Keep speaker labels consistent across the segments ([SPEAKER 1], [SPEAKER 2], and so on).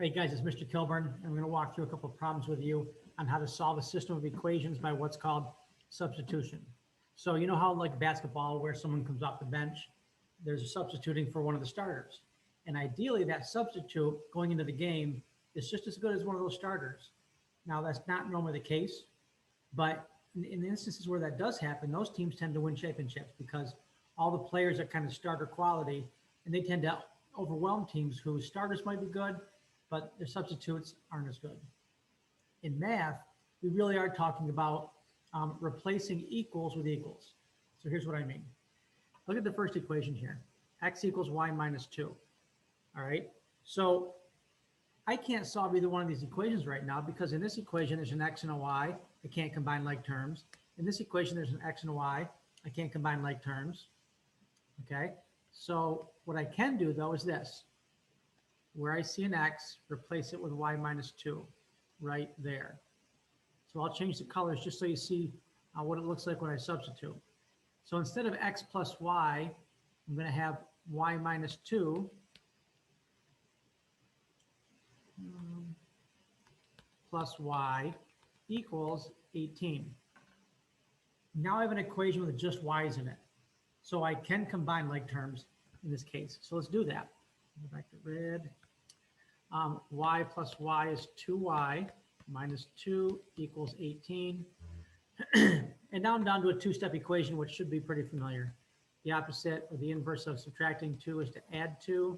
[SPEAKER 1] Hey guys, it's Mr. Kilburn, and I'm going to walk through a couple of problems with you on how to solve a system of equations by what's called substitution. So you know how like basketball, where someone comes off the bench, there's a substituting for one of the starters. And ideally that substitute going into the game is just as good as one of those starters. Now that's not normally the case, but in the instances where that does happen, those teams tend to win championships because all the players are kind of starter quality, and they tend to overwhelm teams whose starters might be good, but their substitutes aren't as good. In math, we really are talking about replacing equals with equals. So here's what I mean. Look at the first equation here. X equals y minus 2. All right. So I can't solve either one of these equations right now because in this equation, there's an x and a y. I can't combine like terms. In this equation, there's an x and a y. I can't combine like terms. Okay. So what I can do, though, is this. Where I see an x, replace it with y minus 2 right there. So I'll change the colors just so you see what it looks like when I substitute. So instead of x plus y, I'm going to have y minus 2 plus y equals 18. Now I have an equation with just y's in it. So I can combine like terms in this case. So let's do that. Go back to red. Y plus y is 2y minus 2 equals 18. And now I'm down to a two-step equation, which should be pretty familiar. The opposite or the inverse of subtracting 2 is to add 2.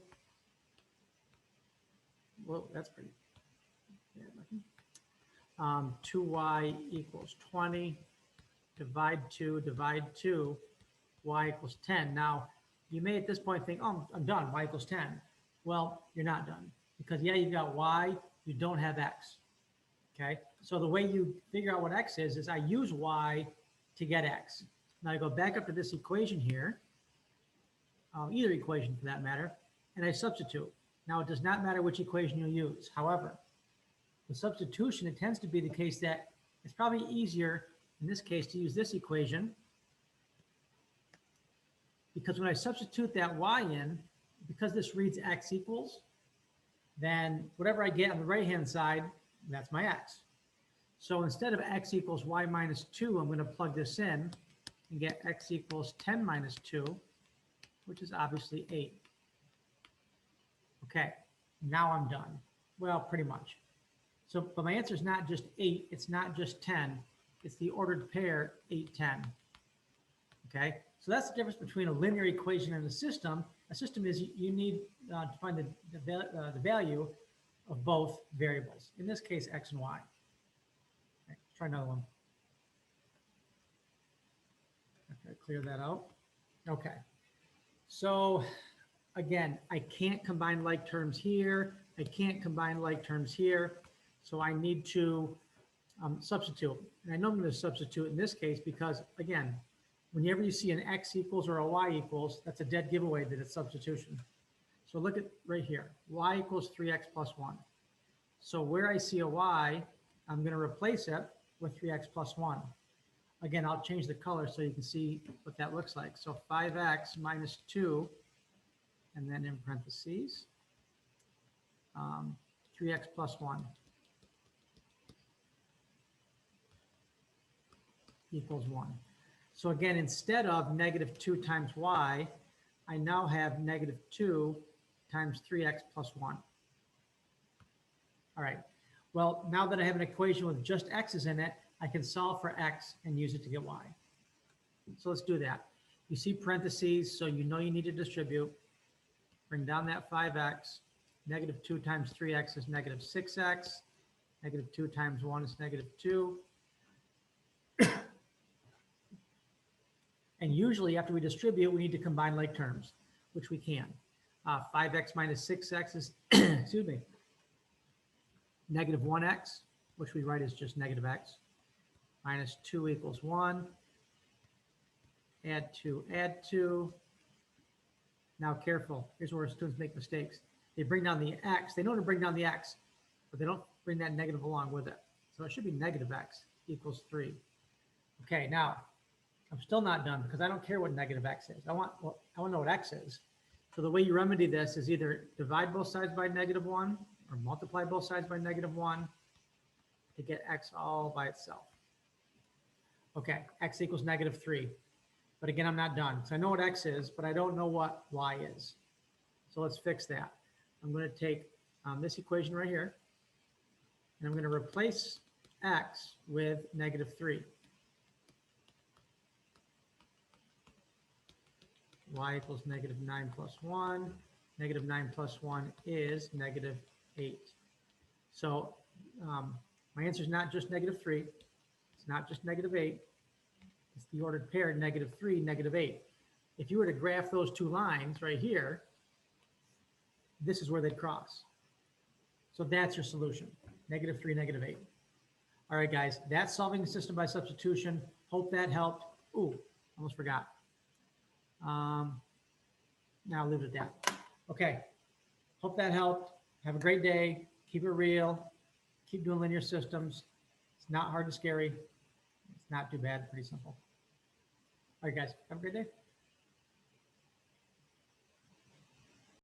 [SPEAKER 1] Whoa, that's pretty. 2y equals 20. Divide 2, y equals 10. Now, you may at this point think, oh, I'm done, y equals 10. Well, you're not done. Because, yeah, you've got y, you don't have x. Okay? So the way you figure out what x is I use y to get x. Now I go back up to this equation here, either equation for that matter, and I substitute. Now, it does not matter which equation you use. However, with substitution, it tends to be the case that it's probably easier, in this case, to use this equation, because when I substitute that y in, because this reads x equals, then whatever I get on the right-hand side, that's my x. So instead of x equals y minus 2, I'm going to plug this in and get x equals 10 minus 2, which is obviously 8. Okay, now I'm done. Well, pretty much. So, but my answer is not just 8, it's not just 10, it's the ordered pair 8, 10. Okay, so that's the difference between a linear equation and a system. A system is you need to find the value of both variables. In this case, x and y. Okay, let's try another one. Okay, clear that out. Okay. So again, I can't combine like terms here. I can't combine like terms here. So I need to substitute. And I know I'm going to substitute in this case because, again, whenever you see an x equals or a y equals, that's a dead giveaway that it's substitution. So look at right here, y equals 3x plus 1. So where I see a y, I'm going to replace it with 3x plus 1. Again, I'll change the color so you can see what that looks like. So 5x minus 2, and then in parentheses, 3x plus 1 equals 1. So again, instead of negative 2 times y, I now have negative 2 times 3x plus 1. All right. Well, now that I have an equation with just x's in it, I can solve for x and use it to get y. So let's do that. You see parentheses, so you know you need to distribute. Bring down that 5x. Negative 2 times 3x is negative 6x. Negative 2 times 1 is negative 2. And usually after we distribute, we need to combine like terms, which we can. 5x minus 6x is, excuse me, negative 1x, which we write as just negative x, minus 2 equals 1. Add 2, add 2. Now careful, here's where students make mistakes. They bring down the x, they know to bring down the x, but they don't bring that negative along with it. So it should be negative x equals 3. Okay, now, I'm still not done because I don't care what negative x is. I want to know what x is. So the way you remedy this is either divide both sides by -1 or multiply both sides by -1 to get x all by itself. Okay, x equals -3. But again, I'm not done. So I know what x is, but I don't know what y is. So let's fix that. I'm going to take this equation right here, and I'm going to replace x with -3. Y equals -9 plus 1. -9 plus 1 is -8. So my answer is not just -3. It's not just -8. It's the ordered pair -3, -8. If you were to graph those two lines right here, this is where they'd cross. So that's your solution, -3, -8. All right, guys, that's solving the system by substitution. Hope that helped. Ooh, almost forgot. Now I'll leave it at that. Okay, hope that helped. Have a great day. Keep it real. Keep doing linear systems. It's not hard and scary. It's not too bad, pretty simple. All right, guys, have a great day.